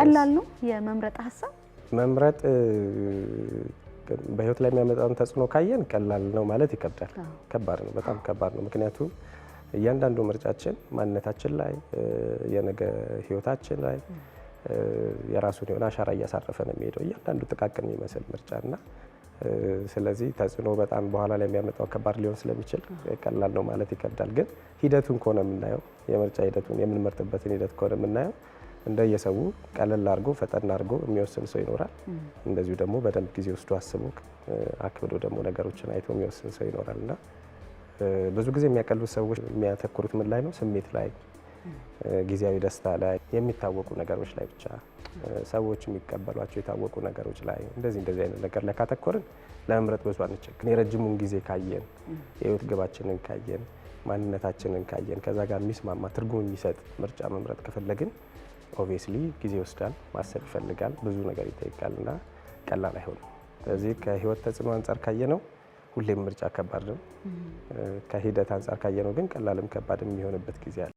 ቀላል ነው የመምረጥ ሐሳብ መምረጥ በህይወት ላይ የሚያመጣውን ተጽዕኖ ካየን ቀላል ነው ማለት ይከብዳል። ከባድ ነው፣ በጣም ከባድ ነው። ምክንያቱም እያንዳንዱ ምርጫችን ማንነታችን ላይ የነገ ህይወታችን ላይ የራሱን የሆነ አሻራ እያሳረፈ ነው የሚሄደው እያንዳንዱ ጥቃቅን የሚመስል ምርጫና ስለዚህ ተጽዕኖ በጣም በኋላ ላይ የሚያመጣው ከባድ ሊሆን ስለሚችል ቀላል ነው ማለት ይከብዳል። ግን ሂደቱን ከሆነ የምናየው የምርጫ ሂደቱን የምንመርጥበትን ሂደት ከሆነ የምናየው እንደየሰው ቀለል አድርጎ ፈጠን አድርጎ የሚወስን ሰው ይኖራል። እንደዚሁ ደግሞ በደንብ ጊዜ ወስዶ አስቦ አክብዶ ደግሞ ነገሮችን አይቶ የሚወስን ሰው ይኖራልና ብዙ ጊዜ የሚያቀሉት ሰዎች የሚያተኩሩት ምን ላይ ነው? ስሜት ላይ፣ ጊዜያዊ ደስታ ላይ፣ የሚታወቁ ነገሮች ላይ ብቻ ሰዎች የሚቀበሏቸው የታወቁ ነገሮች ላይ እንደዚህ አይነት ነገር ላይ ካተኮርን ለመምረጥ ብዙ አንቸገርም። የረጅሙን ጊዜ ካየን የህይወት ግባችንን ካየን ማንነታችንን ካየን ከዛ ጋር የሚስማማ ትርጉም የሚሰጥ ምርጫ መምረጥ ከፈለግን ኦብቪየስሊ ጊዜ ይወስዳል፣ ማሰብ ይፈልጋል፣ ብዙ ነገር ይጠይቃልና ቀላል አይሆንም። ስለዚህ ከህይወት ተጽዕኖ አንጻር ካየነው ሁሌም ምርጫ ከባድ ነው። ከሂደት አንጻር ካየነው ግን ቀላልም ከባድም የሚሆንበት ጊዜ አለ።